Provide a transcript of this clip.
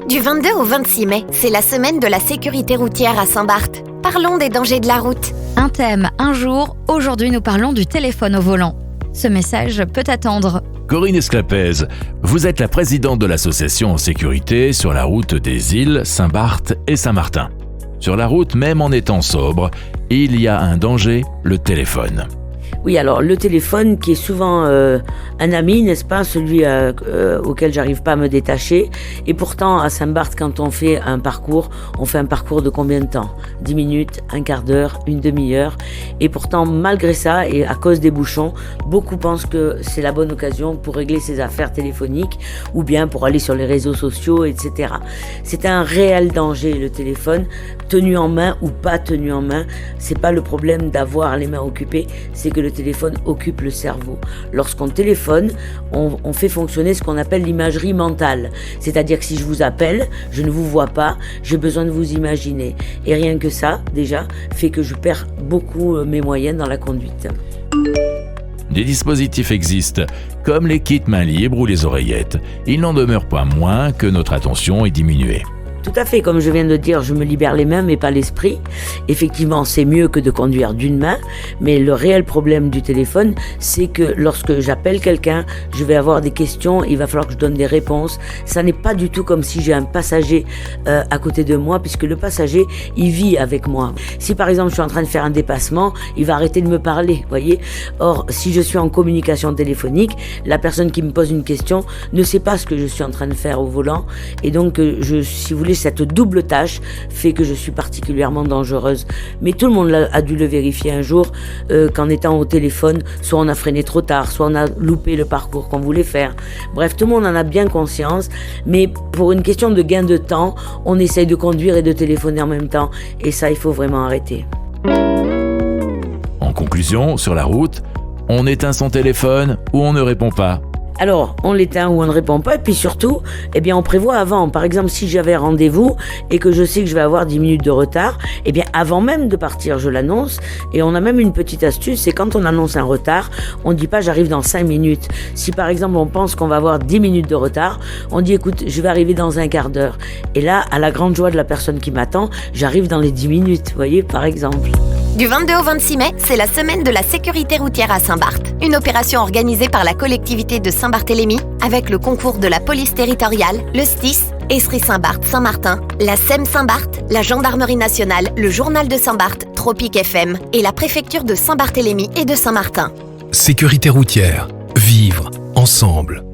Du 22 au 26 mai, c'est la semaine de la sécurité routière à Saint-Barth. Parlons des dangers de la route. Un thème, un jour. Aujourd'hui, nous parlons du téléphone au volant. Ce message peut attendre. Corinne Esclapez, vous êtes la présidente de l'association en sécurité sur la route des îles Saint-Barth et Saint-Martin. Sur la route, même en étant sobre, il y a un danger, le téléphone. Oui, alors le téléphone qui est souvent un ami, n'est-ce pas, celui auquel j'arrive pas à me détacher. Et pourtant, à Saint-Barth, quand on fait un parcours de combien de temps ? 10 minutes, un quart d'heure, une demi-heure. Et pourtant, malgré ça, et à cause des bouchons, beaucoup pensent que c'est la bonne occasion pour régler ses affaires téléphoniques ou bien pour aller sur les réseaux sociaux, etc. C'est un réel danger, le téléphone, tenu en main ou pas tenu en main. C'est pas le problème d'avoir les mains occupées, c'est que le téléphone occupe le cerveau. Lorsqu'on téléphone, on fait fonctionner ce qu'on appelle l'imagerie mentale. C'est-à-dire que si je vous appelle, je ne vous vois pas, j'ai besoin de vous imaginer. Et rien que ça, déjà, fait que je perds beaucoup mes moyens dans la conduite. Des dispositifs existent, comme les kits mains libres ou les oreillettes. Il n'en demeure pas moins que notre attention est diminuée. Tout à fait, comme je viens de dire, je me libère les mains mais pas l'esprit. Effectivement, c'est mieux que de conduire d'une main, mais le réel problème du téléphone, c'est que lorsque j'appelle quelqu'un, je vais avoir des questions, il va falloir que je donne des réponses. Ça n'est pas du tout comme si j'ai un passager à côté de moi, puisque le passager, il vit avec moi. Si par exemple je suis en train de faire un dépassement, il va arrêter de me parler, voyez. Or, si je suis en communication téléphonique, la personne qui me pose une question ne sait pas ce que je suis en train de faire au volant, et donc si vous voulez, cette double tâche fait que je suis particulièrement dangereuse. Mais tout le monde a dû le vérifier un jour qu'en étant au téléphone, soit on a freiné trop tard, soit on a loupé le parcours qu'on voulait faire. Bref, tout le monde en a bien conscience, mais pour une question de gain de temps, on essaye de conduire et de téléphoner en même temps. Et ça, il faut vraiment arrêter. En conclusion, sur la route, on éteint son téléphone ou on ne répond pas. Alors, on l'éteint ou on ne répond pas, et puis surtout, on prévoit avant. Par exemple, si j'avais rendez-vous et que je sais que je vais avoir 10 minutes de retard, avant même de partir, je l'annonce. Et on a même une petite astuce, c'est quand on annonce un retard, on ne dit pas j'arrive dans 5 minutes. Si par exemple on pense qu'on va avoir 10 minutes de retard, on dit écoute, je vais arriver dans un quart d'heure. Et là, à la grande joie de la personne qui m'attend, j'arrive dans les 10 minutes, vous voyez, par exemple. Du 22 au 26 mai, c'est la semaine de la sécurité routière à Saint-Barth. Une opération organisée par la collectivité de Saint-Barthélemy avec le concours de la police territoriale, le STIS, Estrie Saint-Barth Saint-Martin, la SEM Saint-Barth, la Gendarmerie nationale, le Journal de Saint-Barth, Tropique FM et la préfecture de Saint-Barthélemy et de Saint-Martin. Sécurité routière. Vivre ensemble.